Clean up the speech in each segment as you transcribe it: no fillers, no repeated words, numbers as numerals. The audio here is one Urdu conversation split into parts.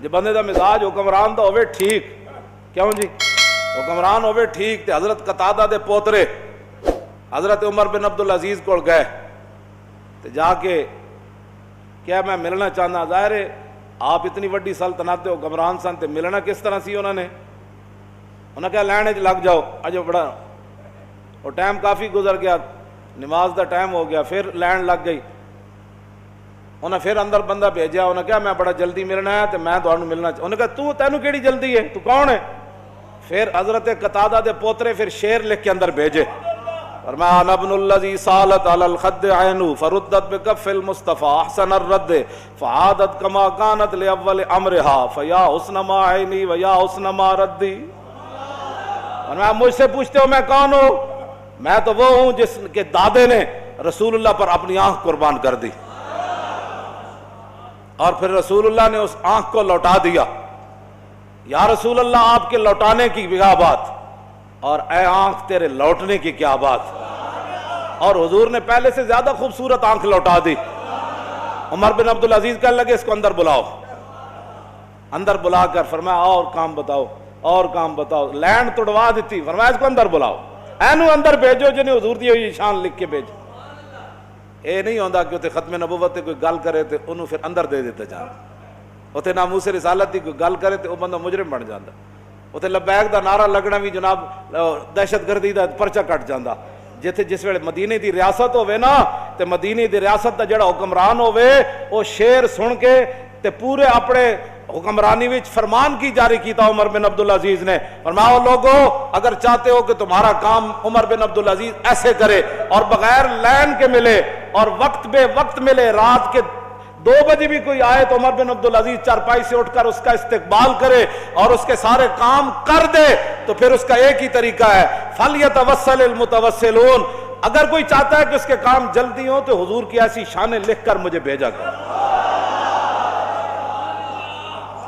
جو بندے دا مزاج حکمران دا ہوئے ٹھیک، کیوں جی حکمران ہوئے ٹھیک، تے حضرت قتادہ دے پوترے حضرت عمر بن عبدالعزیز کو گئے تے جا کے کیا میں ملنا چاہنا، ظاہر ہے آپ اتنی وڈی سلطنت دے حکمران سن تے ملنا کس طرح سی انہوں نے کہا لینج لگ جاؤ، اجو بڑا اور ٹائم کافی گزر گیا، نماز دا ٹائم ہو گیا، پھر لینڈ لگ گئی، انہیں پھر اندر بندہ بھیجا، انہیں کہا میں بڑا جلدی ملنا ہے تو میں تمہیں ملنا چاہتا، انہیں کہا تینوں کیڑی جلدی ہے، تو کون ہے؟ پھر حضرت قتادہ دے پوترے پھر شعر لکھ کے اندر بھیجے، فرمایا انا ابن الذی سالت علی الخد عینو فردت بکف المصطفیٰ احسن الرد فعادت کما کانت لاول امرہا فیا حسن ما عینی ویا حسن ما ردی۔ فرمایا مجھ سے پوچھتے ہو میں کون ہوں؟ میں تو وہ ہوں جس کے دادے نے رسول اللہ پر اپنی آنکھ قربان کر دی اور پھر رسول اللہ نے اس آنکھ کو لوٹا دیا۔ یا رسول اللہ آپ کے لوٹانے کی کیا بات، اور اے آنکھ تیرے لوٹنے کی کیا بات، اور حضور نے پہلے سے زیادہ خوبصورت آنکھ لوٹا دی۔ عمر بن عبدالعزیز کہنے لگے اس کو اندر بلاؤ، اندر بلا کر فرمایا اور کام بتاؤ، اور کام بتاؤ، لینڈ توڑوا دیتی، فرمایا اس کو اندر بلاؤ، اینو اندر بھیجو جنہیں حضور دی ہوئی شان لکھ کے بھیجو۔ اے نہیں ہوندا کہ اتنے ختم نبوت تے کوئی گل کرے تے انہوں پھر اندر دے دیتا جانا، اتنے ناموس رسالت دی کوئی گل کرے تے وہ بندہ مجرم بن جاتا، اتنے لبیک دا نعرہ لگنا بھی جناب دہشت گردی دا پرچہ کٹ جاتا۔ جتھے جس ویلے مدینے دی ریاست ہوئے نا تے مدینے دی ریاست دا جڑا حکمران ہوئے وہ شعر سن کے تے پورے اپنے حکمرانی وچ فرمان کی جاری کیتا عمر بن عبدالعزیز نے، فرمایا لوگو اگر چاہتے ہو کہ تمہارا کام عمر بن عبدالعزیز ایسے کرے اور بغیر لین کے ملے اور وقت بے وقت ملے، رات کے 2 بجے بھی کوئی آئے تو عمر بن عبدالعزیز چارپائی سے اٹھ کر اس کا استقبال کرے اور اس کے سارے کام کر دے، تو پھر اس کا ایک ہی طریقہ ہے فَلْيَتَوَسَّلِ الْمُتَوَسِّلُونَ، اگر کوئی چاہتا ہے کہ اس کے کام جلدی ہوں تو حضور کی ایسی شانیں لکھ کر مجھے بھیجا کر،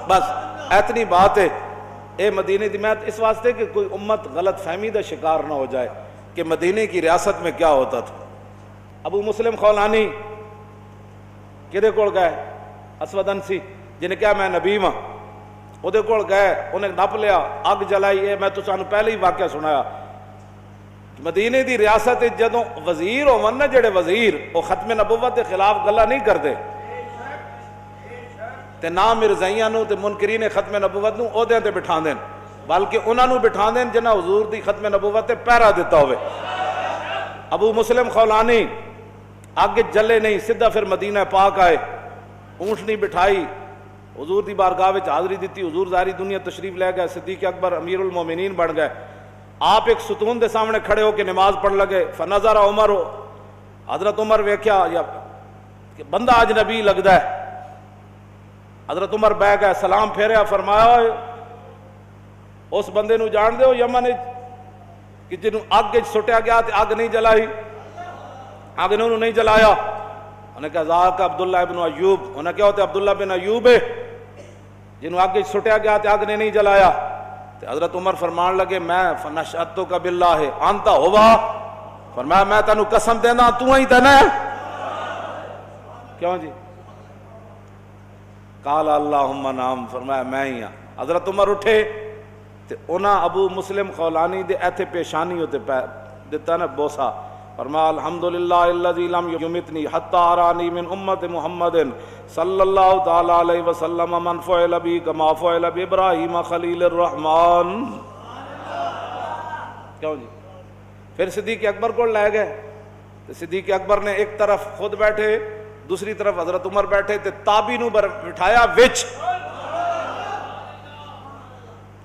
بس اتنی بات ہے۔ اے مدینے دی، میں اس واسطے کہ کوئی امت غلط فہمی دا شکار نہ ہو جائے کہ مدینے کی ریاست میں کیا ہوتا تھا۔ ابو مسلم خولانی کدے کول گئے؟ اسود انسی جنہیں کہا میں نبی ہاں، وہ دے کول گئے، انہیں نپ لیا، اگ جلائی، ہے میں تو سانو پہلے ہی واقعہ سنایا۔ مدینے دی ریاست جدوں وزیر ہون نا، جڑے وزیر وہ ختم نبوت کے خلاف گلا نہیں کرتے تے نہ مرزائیاں نو تے منکرین ختم نبوت نو عہدے تے بٹھا دین، بلکہ انہاں نو بٹھا دین جنہاں حضور دی ختم نبوت تے پہرا دیتا ہوئے۔ ابو مسلم خولانی آگے جلے نہیں، سدھا پھر مدینہ پاک آئے، اونٹنی بٹھائی، حضور دی بارگاہ وچ حاضری دیتی، حضور ظاہری دنیا تشریف لے گئے، صدیق اکبر امیر المومنین بن گئے۔ آپ ایک ستون دے سامنے کھڑے ہو کے نماز پڑھ لگے، فنظر عمر، حضرت عمر ویکھیا یا کہ بندہ اجنبی لگدا ہے، حضرت عمر بہ گئے، سلام پھیریا، فرمایا اس بندے نو جان دے ہو یمن کہ جنوں اگ وچ سٹیا گیا تے اگ نہیں جلائی، اگ نے انہوں نہیں جلایا۔ انہیں کہا ذاک عبداللہ ابن ایوب، انہیں کیا ہوتا ہے عبداللہ بن ایوب ہے جنہوں اگ وچ سٹیا گیا تے اگ نے نہیں جلایا۔ تے حضرت عمر فرمان لگے میں فنشأتک باللہ انت ہوا، فرمایا میں تینوں قسم دینا تو ہی تینا ہے، کیوں جی؟ قال اللہم نعم، فرمایا میں ہی ہاں۔ حضرت عمر اٹھے تے انہاں ابو مسلم خولانی دے ایتھے پیشانی ہوتے دیتا نا بوسا، فرمایا الحمدللہ الذی لم یمتنی حتی ارانی من امت محمد صلی اللہ تعالی علیہ وسلم من فعل بی کما فعل بابراہیم خلیل الرحمن، کیوں جی؟ پھر صدیق اکبر کو لے گئے، تو صدیق اکبر نے ایک طرف خود بیٹھے، دوسری طرف حضرت عمر بیٹھے، تے تابی نو بٹھایا وچ،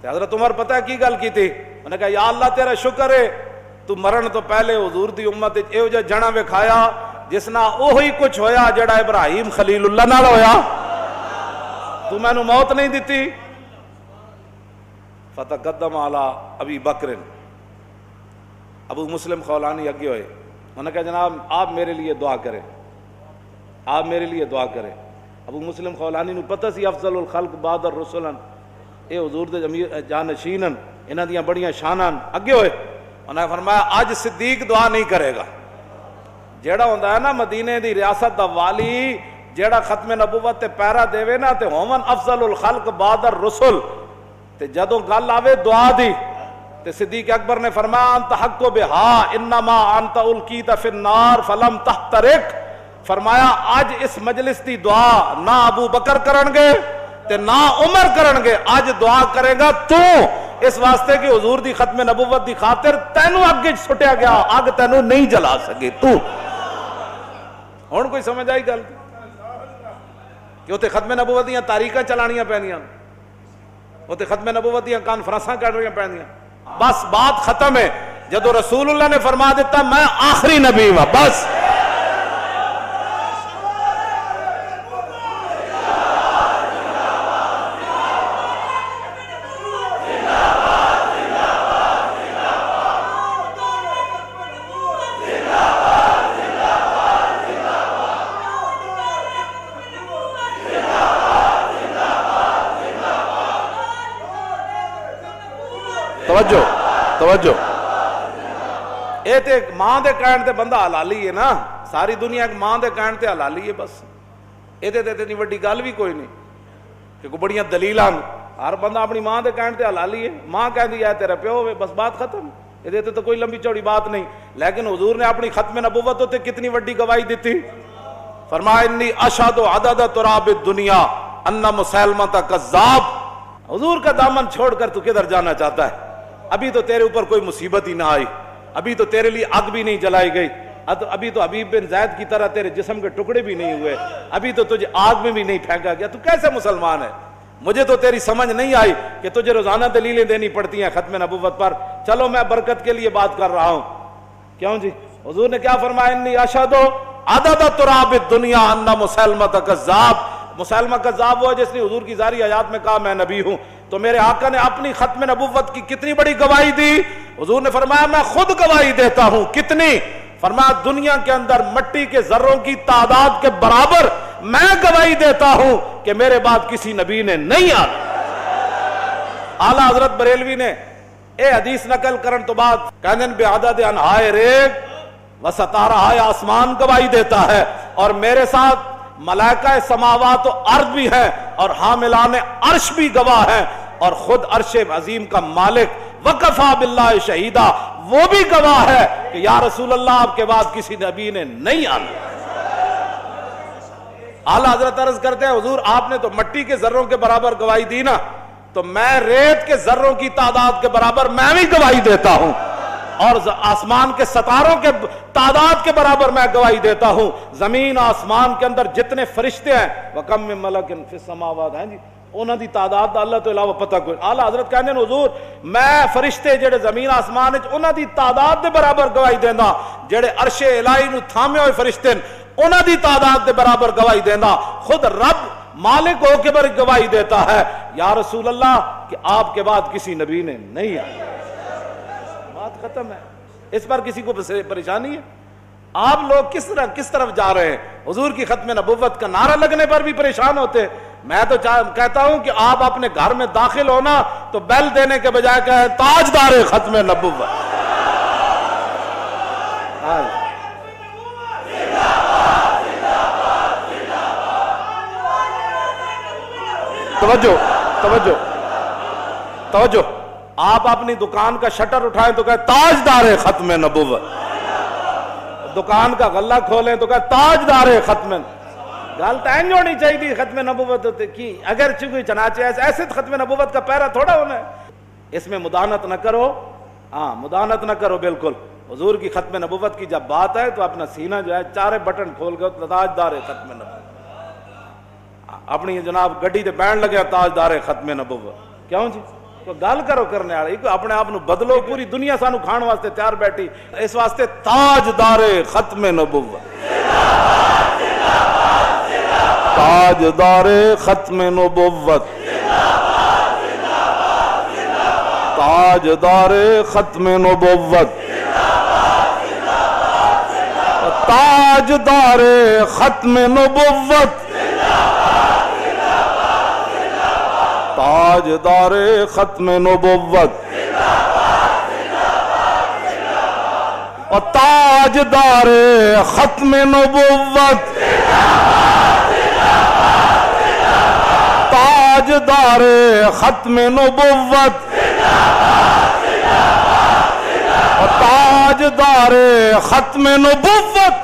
تے حضرت عمر پتہ ہے کی گل کی تھی؟ انہوں نے کہا یا اللہ تیرا شکر ہے تو مرن تو پہلے حضور دی امت ایو جا جنا وکھایا جس نہ اوہی کچھ ہویا جڑا ابراہیم خلیل اللہ نال ہویا، تو میں نو موت نہیں دیتی۔ فتقدم علی ابی بکر، ابو مسلم خولانی اگے ہوئے، انہوں نے کہا جناب آپ میرے لیے دعا کریں، آپ میرے لیے دعا کریں۔ ابو مسلم خولانی نو پتہ سی افضل الخلق بعد الرسل، اے حضور دے جانشینن، انہاں دیاں بڑیاں شاناں، اگے ہوئے، انہوں نے فرمایا آج صدیق دعا نہیں کرے گا، جیڑا ہوندا ہے نا مدینے دی ریاست دا والی، جیڑا ختم نبوت تے پیرا دیوے نا تے ہومن افضل الخلق بعد الرسل، تے جدوں گل آوے دعا دی تے صدیق اکبر نے فرمایا انت حق بہا انما انت القیت فی النار فلم تحترق، فرمایا آج اس مجلس دی دعا نہ ابو بکر کرن گے تے نہ عمر کرن گے، آج دعا کرے گا تو، اس واسطے کہ حضور دی ختم نبوت دی خاطر تینوں اگے سٹیا گیا، اگ تینوں نہیں جلا سکے تو۔ ہن کوئی سمجھ آئی گل کہ اتنے ختم نبوت دیاں تاریخاں چلانیاں پیندیاں، اتنے ختم نبوت دیاں کانفرنساں کرنیاں پیندیاں، بس بات ختم ہے۔ جدو رسول اللہ نے فرما دیتا میں آخری نبی ہوں بس، توجہ توجہ، اے تے ماں دے کہن تے بندہ حلالی ہے نا، ساری دنیا ایک ماں دے کہن تے حلالی ہے بس، اے تے اتنی وڈی گل بھی کوئی نہیں کہ کوئی بڑیاں دلیلاں، ہر بندہ اپنی ماں دے کہن تے حلالی ہے، ماں کہندی ہے تیرا پیو ہوئے بس بات ختم، اے تے کوئی لمبی چوڑی بات نہیں۔ لیکن حضور نے اپنی ختم نبوت تے کتنی وڈی گواہی دیتی، فرمایا انی اشہد عدد تراب الدنیا ان مسیلمہ کذاب، حضور کا دامن چھوڑ کر تو کدھر جانا چاہتا ہے؟ ابھی تو تیرے اوپر کوئی مصیبت ہی نہ آئی، ابھی تو تیرے لیے آگ بھی نہیں جلائی گئی، ابھی تو حبیب بن زید کی طرح تیرے جسم کے ٹکڑے بھی نہیں ہوئے، ابھی تو تجھے آگ میں بھی نہیں پھینکا گیا، تو کیسے مسلمان ہے؟ مجھے تو تیری سمجھ نہیں آئی کہ تجھے روزانہ دلیلیں دینی پڑتی ہیں ختم نبوت پر۔ چلو میں برکت کے لیے بات کر رہا ہوں، کیوں جی؟ حضور نے کیا فرمایا؟ انی اشہد عدد تراب الدنیا ان مسیلمہ کذاب، مسیلمہ کذاب وہ ہے جس نے حضور کی ظاہری حیات میں کہا میں نبی ہوں، تو میرے آقا نے اپنی ختم نبوت کی کتنی بڑی گواہی دی؟ حضور نے فرمایا میں خود گواہی دیتا ہوں، کتنی؟ فرمایا دنیا کے اندر مٹی کے ذروں کی تعداد کے برابر میں گواہی دیتا ہوں کہ میرے بعد کسی نبی نے نہیں آنا۔ اعلیٰ حضرت بریلوی نے اے حدیث نقل کرن تو بعد کہندے بے عدد انہائے ریگ و ستارہ آسمان گواہی دیتا ہے، اور میرے ساتھ ملائکہ سماوات و ارض بھی ہیں اور حاملان عرش بھی گواہ ہیں، اور خود عرش عظیم کا مالک وکفا باللہ شہیدہ وہ بھی گواہ ہے کہ یا رسول اللہ آپ کے بعد کسی نبی نے نہیں آنا۔ اعلیٰ حضرت عرض کرتے ہیں حضور آپ نے تو مٹی کے ذروں کے برابر گواہی دی نا، تو میں ریت کے ذروں کی تعداد کے برابر میں بھی گواہی دیتا ہوں، اور آسمان کے ستاروں کے تعداد کے برابر میں گواہی دیتا ہوں، زمین آسمان کے اندر جتنے فرشتے ہیں وَكَم مِّن مَلَكٍ فِي السَّمَاوَاتِ ہیں جی، انہاں دی تعداد اللہ تو علاوہ پتہ کوئی۔ اعلیٰ حضرت کہندے ہیں حضور میں فرشتے جڑے زمین آسمان وچ انہاں دی تعداد دے برابر گواہی دیندا، جڑے عرش الہی نو تھامے ہوئے فرشتے انہاں دی تعداد دے برابر گواہی دیندا، خود رب مالک ہو کے بر گواہی دیتا ہے یا رسول اللہ کہ آپ کے بعد کسی نبی نے نہیں آنا۔ بات ختم ہے، اس پر کسی کو پریشانی ہے؟ آپ لوگ کس طرف جا رہے ہیں؟ حضور کی ختم نبوت کا نعرہ لگنے پر بھی پریشان ہوتے ہیں۔ میں تو کہتا ہوں کہ آپ اپنے گھر میں داخل ہونا تو بیل دینے کے بجائے کہیں تاجدار ختم نبوت۔ توجہ توجہ توجہ، آپ اپنی دکان کا شٹر اٹھائیں تو کہیں تاجدار ختم نبوت، دکان کا غلہ کھولیں تو کہیں تاجدار ختم نبوت۔ گل تو این ہونی چاہیے ختم نبوت کی، اگر کوئی چنانچہ ایسے ختم نبوت کا پیرا تھوڑا ہونا ہے۔ اس میں مداحنت نہ کرو، ہاں مداحنت نہ کرو بالکل۔ حضور کی ختم نبوت کی جب بات ہے تو اپنا سینہ جو ہے چارے بٹن کھول کے تاجدار ختم نبوت، اپنی جناب گڈی تے بہن لگے تاجدار ختم نبوت، کیوں جی؟ کوئی گل کرو کرنے والی، کوئی اپنے آپ بدلو، پوری دنیا سانو کھان واسطے تیار بیٹھی، اس واسطے تاجدار ختم نبوت، تاجدار ختم نبوت، تاجدار ختم نبوت، تاجدار ختم نبوت، تاجدار ختم نبوت، اور تاجدار ختم نبوت، تاجدار ختم نبوت اور تاجدار ختم نبوت